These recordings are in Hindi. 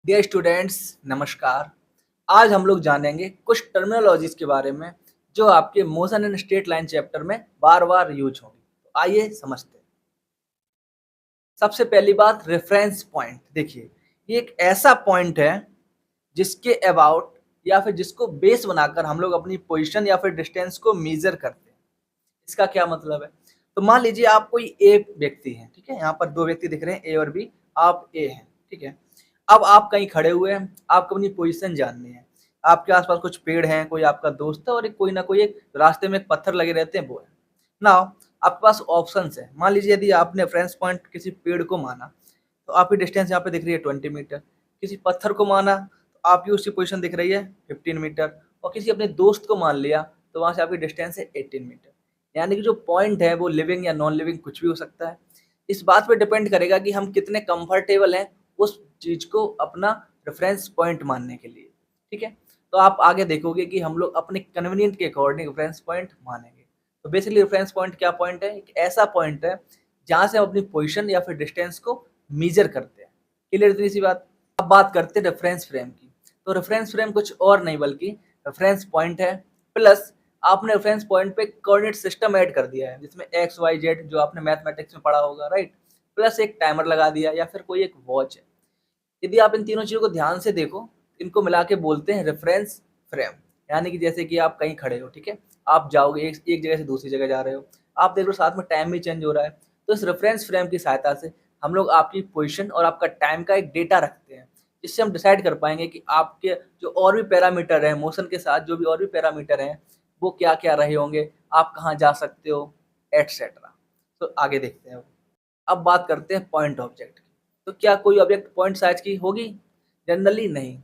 डियर स्टूडेंट्स, नमस्कार। आज हम लोग जानेंगे कुछ टर्मिनोलॉजीज के बारे में जो आपके motion and straight line chapter में बार बार यूज होंगी। तो आइए समझते हैं। सबसे पहली बात, रेफरेंस पॉइंट। देखिए, ये एक ऐसा पॉइंट है जिसके अबाउट या फिर जिसको बेस बनाकर हम लोग अपनी पोजीशन या फिर डिस्टेंस को मेजर करते हैं। इसका क्या मतलब है? तो मान लीजिए आप कोई ए व्यक्ति हैं, ठीक है। यहाँ पर दो व्यक्ति दिख रहे हैं, ए और बी। आप ए हैं, ठीक है। अब आप कहीं खड़े हुए हैं, आपको अपनी पोजीशन जाननी है। आपके आसपास कुछ पेड़ हैं, कोई आपका दोस्त है और एक कोई ना कोई एक रास्ते में एक पत्थर लगे रहते हैं, वो है। नाउ आपके पास ऑप्शंस है। मान लीजिए यदि आपने रेफरेंस पॉइंट किसी पेड़ को माना तो आपकी डिस्टेंस यहाँ पे दिख रही है 20 मीटर। किसी पत्थर को माना तो आपकी उसकी पोजीशन दिख रही है 15 मीटर। और किसी अपने दोस्त को मान लिया तो वहाँ से आपकी डिस्टेंस है 18 मीटर। यानी कि जो पॉइंट है वो लिविंग या नॉन लिविंग कुछ भी हो सकता है। इस बात पे डिपेंड करेगा कि हम कितने कंफर्टेबल हैं उस चीज़ को अपना रेफरेंस पॉइंट मानने के लिए, ठीक है। तो आप आगे देखोगे कि हम लोग अपने कन्वीनियंट के अकॉर्डिंग रेफरेंस पॉइंट मानेंगे। तो बेसिकली रेफरेंस पॉइंट क्या पॉइंट है? एक ऐसा पॉइंट है जहाँ से हम अपनी पोजीशन या फिर डिस्टेंस को मेजर करते हैं। क्लियर? इतनी सी बात। अब बात करते हैं रेफरेंस फ्रेम की। तो रेफरेंस फ्रेम कुछ और नहीं बल्कि रेफरेंस पॉइंट है, प्लस आपने रेफरेंस पॉइंट पे कोऑर्डिनेट सिस्टम ऐड कर दिया है जिसमें एक्स वाई जेड, जो आपने मैथमेटिक्स में पढ़ा होगा, राइट। प्लस एक टाइमर लगा दिया या फिर कोई एक वॉच है। यदि आप इन तीनों चीज़ों को ध्यान से देखो, इनको मिला के बोलते हैं रेफरेंस फ्रेम। यानी कि जैसे कि आप कहीं खड़े हो, ठीक है। आप जाओगे एक जगह से दूसरी जगह जा रहे हो, आप देख लो साथ में टाइम भी चेंज हो रहा है। तो इस रेफरेंस फ्रेम की सहायता से हम लोग आपकी पोजीशन और आपका टाइम का एक डेटा रखते हैं, जिससे हम डिसाइड कर पाएंगे कि आपके जो और भी पैरामीटर हैं मोशन के साथ, जो भी और भी पैरामीटर हैं वो क्या क्या रहे होंगे, आप कहाँ जा सकते हो, एटसेट्रा। तो आगे देखते हैं। अब बात करते हैं पॉइंट ऑब्जेक्ट की। तो क्या कोई ऑब्जेक्ट पॉइंट साइज की होगी? जनरली नहीं।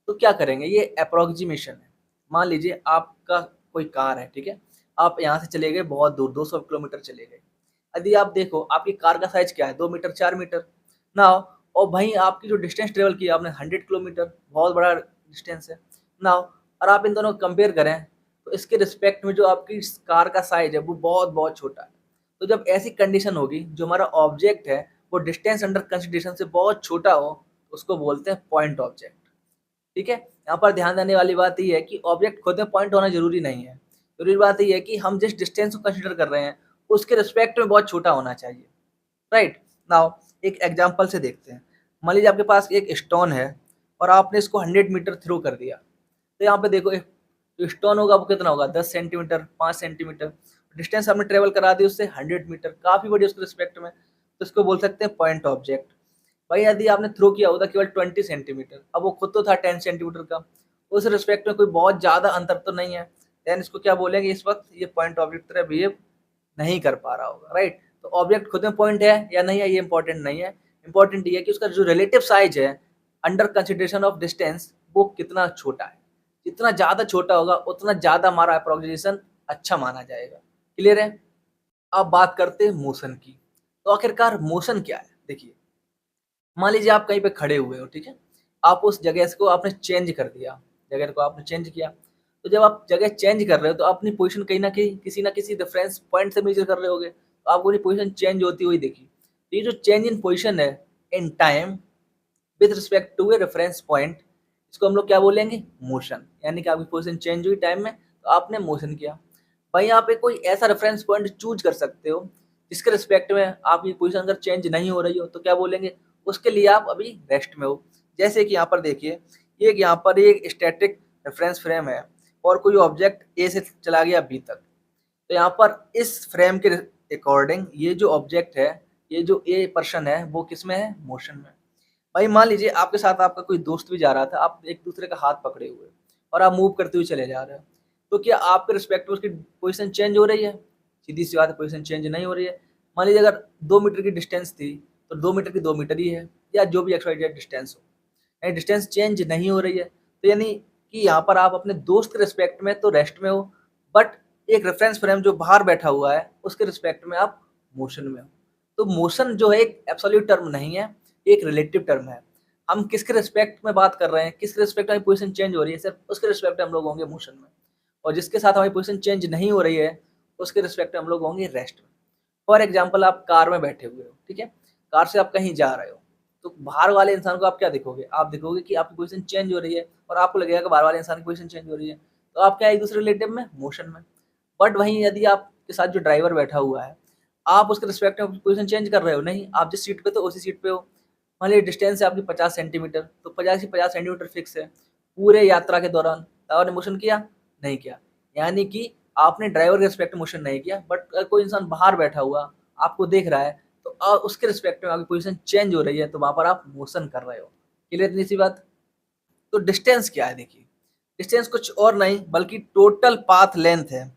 तो क्या करेंगे? ये अप्रोक्सीमेशन है। मान लीजिए आपका कोई कार है, ठीक है। आप यहाँ से चले गए बहुत दूर, 200 किलोमीटर चले गए। यदि आप देखो आपकी कार का साइज क्या है, 2 मीटर 4 मीटर ना। और वहीं आपकी जो डिस्टेंस ट्रेवल किया आपने 100 किलोमीटर, बहुत बड़ा डिस्टेंस है ना। और आप इन दोनों को कंपेयर करें तो इसके रिस्पेक्ट में जो आपकी कार का साइज है वो बहुत बहुत छोटा है। तो जब ऐसी कंडीशन होगी, जो हमारा ऑब्जेक्ट है वो डिस्टेंस अंडर कंसिडरेशन से बहुत छोटा हो, उसको बोलते हैं पॉइंट ऑब्जेक्ट, ठीक है। यहाँ पर ध्यान देने वाली बात ये है कि ऑब्जेक्ट खुद में पॉइंट होना जरूरी नहीं है। जरूरी बात ये है कि हम जिस डिस्टेंस को कंसिडर कर रहे हैं उसके रिस्पेक्ट में बहुत छोटा होना चाहिए, राइट। नाउ एक एग्जांपल से देखते हैं। मान लीजिए आपके पास एक स्टोन है और आपने इसको 100 मीटर थ्रो कर दिया। तो यहाँ पे देखो, एक जो स्टोन होगा वो कितना होगा, 10 सेंटीमीटर, 5 सेंटीमीटर। डिस्टेंस आपने ट्रेवल करा दी उससे 100 मीटर, काफी बड़ी उसके रिस्पेक्ट में। तो इसको बोल सकते हैं पॉइंट ऑब्जेक्ट। भाई यदि आपने थ्रो किया होता केवल 20 सेंटीमीटर, अब वो खुद तो था 10 सेंटीमीटर का, उस रिस्पेक्ट में कोई बहुत ज्यादा अंतर तो नहीं है। देन इसको क्या बोलेंगे? इस वक्त ये पॉइंट ऑब्जेक्ट तरह बिहेव नहीं कर पा रहा होगा, राइट। तो ऑब्जेक्ट खुद में पॉइंट है या नहीं है ये इंपॉर्टेंट नहीं है। इंपॉर्टेंट ये है कि उसका जो रिलेटिव साइज है अंडर कंसिडरेशन ऑफ डिस्टेंस वो कितना छोटा है। जितना ज्यादा छोटा होगा उतना ज्यादा हमारा अप्रोक्सीमेशन अच्छा माना जाएगा। क्लियर है? अब बात करते हैं मोशन की। तो आखिरकार मोशन क्या है? देखिए, मान लीजिए आप कहीं पे खड़े हुए हो, ठीक है। आप उस जगह को आपने चेंज कर दिया, जगह को आपने चेंज किया। तो जब आप जगह चेंज कर रहे हो तो अपनी पोजीशन कहीं ना किसी रेफरेंस पॉइंट से मेजर कर रहे होगे, तो आपको पोजीशन चेंज होती हुई देखी। तो ये जो चेंज इन पोजीशन है in time with respect to a reference point, इसको हम लोग क्या बोलेंगे? मोशन। यानी कि आपकी पोजीशन चेंज हुई टाइम में तो आपने मोशन किया। भाई यहाँ पे कोई ऐसा रेफरेंस पॉइंट चूज कर सकते हो जिसके रिस्पेक्ट में आपकी पोजीशन अगर चेंज नहीं हो रही हो तो क्या बोलेंगे? उसके लिए आप अभी रेस्ट में हो। जैसे कि यहाँ पर देखिए, ये यहाँ पर एक स्टैटिक रेफरेंस फ्रेम है और कोई ऑब्जेक्ट ए से चला गया बी तक। तो यहाँ पर इस फ्रेम के अकॉर्डिंग ये जो ऑब्जेक्ट है, ये जो ए पर्सन है वो किस में है? मोशन में। भाई मान लीजिए आपके साथ आपका कोई दोस्त भी जा रहा था, आप एक दूसरे का हाथ पकड़े हुए और आप मूव करते हुए चले जा रहे हो। तो क्या आपके रिस्पेक्ट में उसकी पोजीशन चेंज हो रही है? सीधी सी बात है, पोजीशन चेंज नहीं हो रही है। मान लीजिए अगर 2 मीटर की डिस्टेंस थी तो 2 मीटर की 2 मीटर ही है, या जो भी एक्स वाई जेड डिस्टेंस हो, यानी डिस्टेंस चेंज नहीं हो रही है। तो यानी कि यहाँ पर आप अपने दोस्त के रिस्पेक्ट में तो रेस्ट में हो, बट एक रेफरेंस फ्रेम जो बाहर बैठा हुआ है उसके रिस्पेक्ट में आप मोशन में हो। तो मोशन जो है एक एब्सोल्यूट टर्म नहीं है, एक रिलेटिव टर्म है। हम किसके रिस्पेक्ट में बात कर रहे हैं, किसके रिस्पेक्ट में हमारी पोजीशन चेंज हो रही है, सिर्फ उसके रिस्पेक्ट में हम लोग होंगे मोशन में। और जिसके साथ हमारी पोजीशन चेंज नहीं हो रही है उसके रिस्पेक्ट में हम लोग होंगे रेस्ट में। फॉर एग्जाम्पल आप कार में बैठे हुए हो, ठीक है। कार से आप कहीं जा रहे हो, तो बाहर वाले इंसान को आप क्या देखोगे? आप देखोगे कि आपकी पोज़ीशन चेंज हो रही है और आपको लगेगा कि बाहर वाले इंसान की पोज़ीशन चेंज हो रही है। तो आप क्या एक-दूसरे रिलेटिव में? मोशन में। बट वहीं यदि आपके साथ जो ड्राइवर बैठा हुआ है, आप उसके रिस्पेक्ट में अपनी पोज़ीशन चेंज कर रहे हो? नहीं, आप जिस सीट पे थे उसी सीट पे हो। मान लीजिए डिस्टेंस है आपकी 50 सेंटीमीटर, तो 50 ही 50 सेंटीमीटर फिक्स है। पूरे यात्रा के दौरान आपने मोशन किया? नहीं किया। यानी कि आपने ड्राइवर के रिस्पेक्ट में मोशन नहीं किया, बट अगर कोई इंसान बाहर बैठा हुआ आपको देख रहा है, तो उसके रिस्पेक्ट में आपकी पोज़ीशन चेंज हो रही है, तो वहाँ पर आप मोशन कर रहे हो। क्लियर इतनी सी बात? तो डिस्टेंस क्या है देखिए, डिस्टेंस कुछ और नहीं बल्कि टोटल पाथ लेंथ है।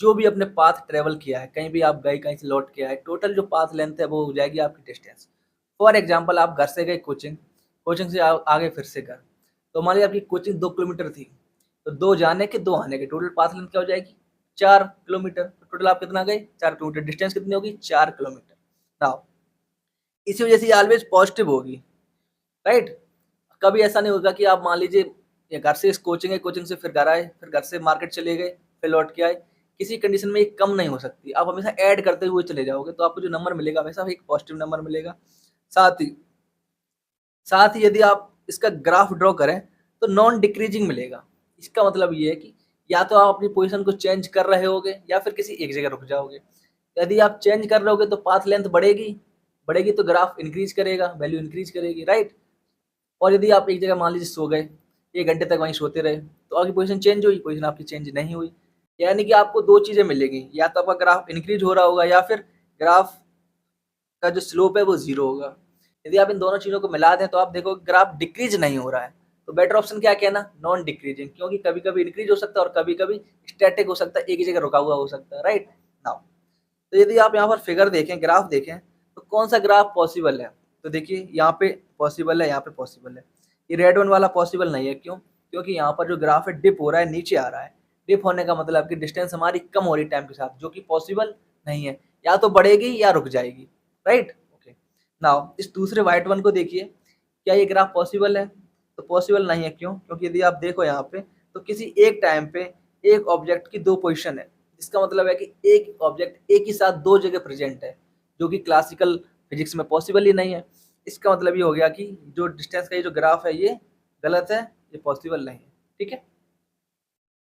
जो भी आपने पाथ ट्रैवल किया है, कहीं भी आप गए, कहीं से लौट के आए, टोटल जो पाथ लेंथ है वो हो जाएगी आपकी डिस्टेंस। फॉर एग्जांपल आप घर से गए कोचिंग, कोचिंग से आगे फिर से घर। तो मान लीजिए आपकी कोचिंग 2 किलोमीटर थी, तो 2 जाने के 2 आने के, टोटल पाथ लेंथ क्या हो जाएगी? 4 किलोमीटर। तो टोटल आप कितना गए? 4 किलोमीटर। डिस्टेंस कितनी होगी? 4 किलोमीटर। नाउ इसी वजह से ये ऑलवेज पॉजिटिव होगी, राइट? कभी ऐसा नहीं होगा कि आप मान लीजिए ये घर से इस कोचिंग है, कोचिंग से फिर घर आए, फिर घर से मार्केट चले गए, फिर लौट के आए। किसी कंडीशन में ये कम नहीं हो सकती। आप हमेशा ऐड करते हुए चले जाओगे, तो आपको जो नंबर मिलेगा हमेशा एक पॉजिटिव नंबर मिलेगा। साथ ही साथ ही यदि आप इसका ग्राफ ड्रॉ करें, तो नॉन डिक्रीजिंग मिलेगा। इसका मतलब ये है कि या तो आप अपनी पोजीशन को चेंज कर रहे होगे या फिर किसी एक जगह रुक जाओगे। यदि आप चेंज कर रहे होगे तो पाथ लेंथ बढ़ेगी, बढ़ेगी तो ग्राफ इंक्रीज करेगा, वैल्यू इंक्रीज करेगी, राइट? और यदि आप एक जगह मान लीजिए सो गए, 1 घंटे तक वहीं सोते रहे, तो आपकी पोज़ीशन चेंज हुई, पोज़ीशन आपकी चेंज नहीं हुई। यानी कि आपको 2 चीज़ें मिलेंगी, या तो आपका ग्राफ इंक्रीज़ हो रहा होगा या फिर ग्राफ का जो स्लोप है वो 0 होगा। यदि आप इन दोनों चीज़ों को मिला दें तो आप देखोगे ग्राफ डिक्रीज़ नहीं हो रहा है। तो बेटर ऑप्शन क्या कहना? नॉन डिक्रीजिंग, क्योंकि कभी-कभी इंक्रीज़ हो सकता है और कभी-कभी स्टैटिक हो सकता है, एक ही जगह रुका हुआ हो सकता है, राइट? नाउ तो यदि आप यहाँ पर फिगर देखें, ग्राफ देखें, तो कौन-सा ग्राफ पॉसिबल है? तो देखिए यहाँ पे पॉसिबल है, यहाँ पे पॉसिबल है। ये रेड वन वाला पॉसिबल नहीं है, क्यों? क्योंकि यहाँ पर जो ग्राफ है डिप हो रहा है, नीचे आ रहा है। डिप होने का मतलब कि डिस्टेंस हमारी कम हो रही है टाइम के साथ, जो कि पॉसिबल नहीं है। या तो बढ़ेगी या रुक जाएगी, राइट? ओके। नाउ इस दूसरे व्हाइट वन को देखिए, क्या ये ग्राफ पॉसिबल है? तो पॉसिबल नहीं है, क्यों? क्योंकि यदि आप देखो यहाँ पे, तो किसी एक टाइम पे एक ऑब्जेक्ट की 2 पोज़ीशन है। इसका मतलब है कि एक ऑब्जेक्ट एक ही साथ 2 जगह प्रेजेंट है, जो कि क्लासिकल फिजिक्स में पॉसिबल ही नहीं है। इसका मतलब ये हो गया कि जो डिस्टेंस का ये जो ग्राफ है ये गलत है, ये पॉसिबल नहीं है, ठीक है?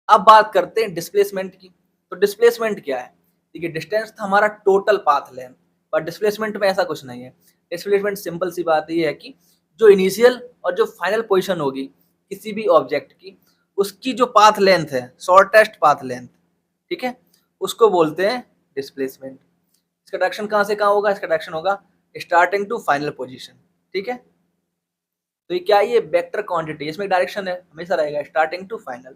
अब बात करते हैं डिस्प्लेसमेंट की। तो डिस्प्लेसमेंट क्या है? देखिए डिस्टेंस था हमारा टोटल पाथ लेंथ, पर डिस्प्लेसमेंट में ऐसा कुछ नहीं है। डिस्प्लेसमेंट सिंपल सी बात ये है कि जो इनिशियल और जो फाइनल पोजीशन होगी किसी भी ऑब्जेक्ट की, उसकी जो पाथ लेंथ है, शॉर्टेस्ट पाथ लेंथ, ठीक है? उसको बोलते हैं डिस्प्लेसमेंट। इसका डायरेक्शन कहाँ से कहाँ होगा? इसका डायरेक्शन होगा स्टार्टिंग टू फाइनल पोजीशन, ठीक है? तो ये क्या है? ये वेक्टर क्वांटिटी, इसमें डायरेक्शन है, हमेशा रहेगा स्टार्टिंग टू फाइनल।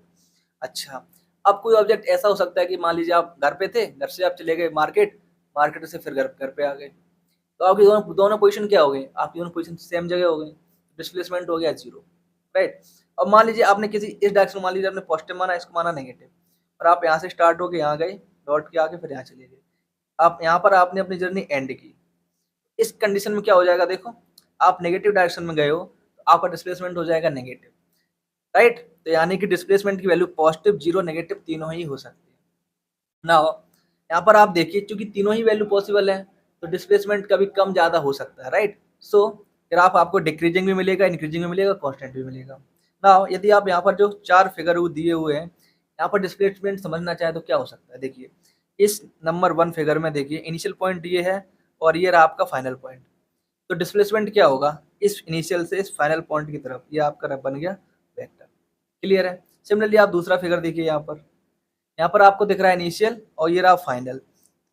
अच्छा, अब कोई ऑब्जेक्ट ऐसा हो सकता है कि मान लीजिए आप घर पे थे, घर से आप चले गए मार्केट, मार्केट से फिर घर घर पे आ गए। तो आपकी दोनों दोनों पोजीशन क्या हो गई? आपकी दोनों पोजीशन सेम जगह हो गई। डिस्प्लेसमेंट हो गया 0, राइट? अब मान लीजिए आपने किसी इस डायरेक्शन, मान लीजिए आपने पॉजिटिव माना, इसको माना नेगेटिव, और आप यहाँ से स्टार्ट होके यहाँ गए, लौट के आके फिर यहाँ चले गए। आप यहाँ पर आपने अपनी जर्नी एंड की। इस कंडीशन में क्या हो जाएगा देखो, आप नेगेटिव डायरेक्शन में गए हो, तो आपका डिस्प्लेसमेंट हो जाएगा नेगेटिव, राइट? तो यानी कि डिस्प्लेसमेंट की वैल्यू पॉजिटिव, 0, नेगेटिव तीनों ही हो सकती है। नाउ यहाँ पर आप देखिए, चूंकि तीनों ही वैल्यू पॉसिबल है, तो डिस्प्लेसमेंट कभी कम ज़्यादा हो सकता है, राइट? सो ग्राफ आपको डिक्रीजिंग भी मिलेगा, इंक्रीजिंग भी मिलेगा, कांस्टेंट भी मिलेगा। नाउ यदि आप यहाँ पर जो 4 फिगर दिए हुए हैं, यहाँ पर डिस्प्लेसमेंट समझना चाहें तो क्या हो सकता है? देखिए इस नंबर 1 फिगर में देखिए इनिशियल पॉइंट ये है और ये रहा आपका फाइनल पॉइंट। तो डिस्प्लेसमेंट क्या होगा? इस इनिशियल से इस फाइनल पॉइंट की तरफ, ये आपका बन गया वेक्टर। क्लियर है? सिमिलरली आप दूसरा फिगर देखिए, यहाँ पर आपको दिख रहा है इनिशियल और ये रहा फाइनल।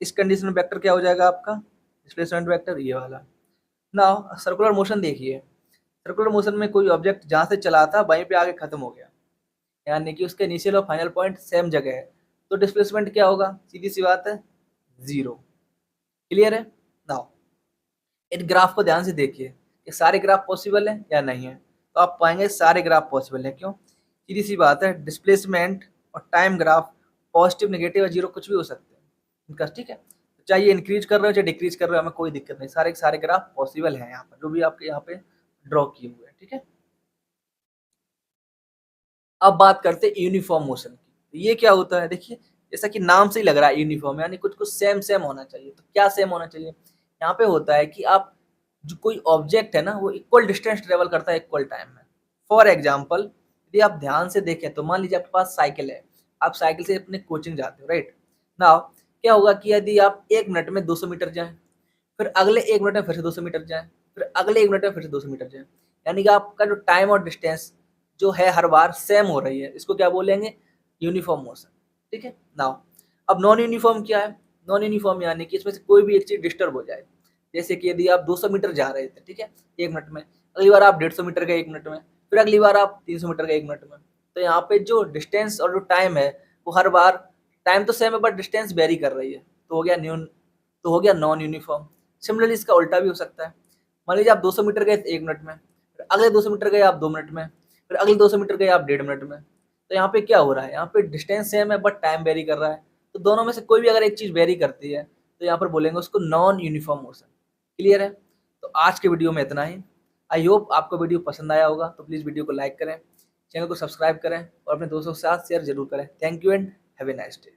इस कंडीशन में वेक्टर क्या हो जाएगा आपका? डिस्प्लेसमेंट वेक्टर ये वाला। नाउ सर्कुलर मोशन देखिए, सर्कुलर मोशन में कोई ऑब्जेक्ट जहाँ से चला था वहीं पे आगे खत्म हो गया, यानी कि उसके इनिशियल और फाइनल पॉइंट सेम जगह है, तो डिस्प्लेसमेंट क्या होगा? सीधी सी बात है, 0। क्लियर है? नाउ इन ग्राफ को ध्यान से देखिए कि सारे ग्राफ पॉसिबल हैं या नहीं है। तो आप पाएंगे सारे ग्राफ पॉसिबल हैं। क्यों? सीधी सी बात है, डिस्प्लेसमेंट और टाइम ग्राफ पॉजिटिव, नेगेटिव या 0 कुछ भी हो सकते हैं इनका, ठीक है? चाहे इंक्रीज कर रहे हो चाहे डिक्रीज कर रहे हो, हमें कोई दिक्कत नहीं, सारे के सारे ग्राफ पॉसिबल हैं यहाँ पर, जो भी आपके यहाँ पे ड्रॉ किए हुए हैं, ठीक है? अब बात करते हैं यूनिफॉर्म मोशन की। तो ये क्या होता है? देखिए जैसा कि नाम से ही लग रहा है यूनिफॉर्म, यानी कुछ कुछ सेम सेम होना चाहिए। तो क्या सेम होना चाहिए? यहाँ पे होता है कि आप जो कोई ऑब्जेक्ट है ना वो इक्वल डिस्टेंस ट्रेवल करता है इक्वल टाइम में। फॉर एग्जाम्पल यदि आप ध्यान से देखें तो मान लीजिए आपके पास साइकिल है, आप साइकिल से अपने कोचिंग जाते हो, राइट। नाउ क्या होगा कि यदि आप 1 मिनट में 200 मीटर जाएं, फिर अगले 1 मिनट में फिर से 200 मीटर जाएं, फिर अगले 1 मिनट में फिर से 200 मीटर जाएं, यानी कि आपका जो टाइम और डिस्टेंस जो है हर बार सेम हो रही है, इसको क्या बोलेंगे, यूनिफॉर्म मोशन। ठीक है। नाउ अब नॉन यूनिफॉर्म क्या है, नॉन यूनिफॉर्म यानी कि इसमें से कोई भी एक चीज डिस्टर्ब हो जाए। जैसे कि यदि आप 200 मीटर जा रहे थे, ठीक है, 1 मिनट में, अगली बार आप 150 मीटर गए 1 मिनट में, फिर अगली बार आप 300 मीटर गए 1 मिनट में, तो यहाँ पे जो डिस्टेंस और जो टाइम है वो हर बार, टाइम तो सेम है बट डिस्टेंस वेरी कर रही है, तो हो गया नॉन यूनिफॉर्म। सिमिलरली इसका उल्टा भी हो सकता है। मान लीजिए आप 200 मीटर गए 1 मिनट में, फिर अगले 200 मीटर गए आप 2 मिनट में, फिर अगले 200 मीटर गए आप 1.5 मिनट में, तो यहाँ पे क्या हो रहा है, यहाँ पे डिस्टेंस सेम है बट टाइम वेरी कर रहा है। तो दोनों में से कोई भी अगर एक चीज वेरी करती है तो यहाँ पर बोलेंगे उसको नॉन यूनिफॉर्म मोशन। क्लियर है। तो आज के वीडियो में इतना ही। आई होप आपको वीडियो पसंद आया होगा, तो प्लीज़ वीडियो को लाइक करें, चैनल को सब्सक्राइब करें और अपने दोस्तों के साथ शेयर जरूर करें। Thank you and have a nice day.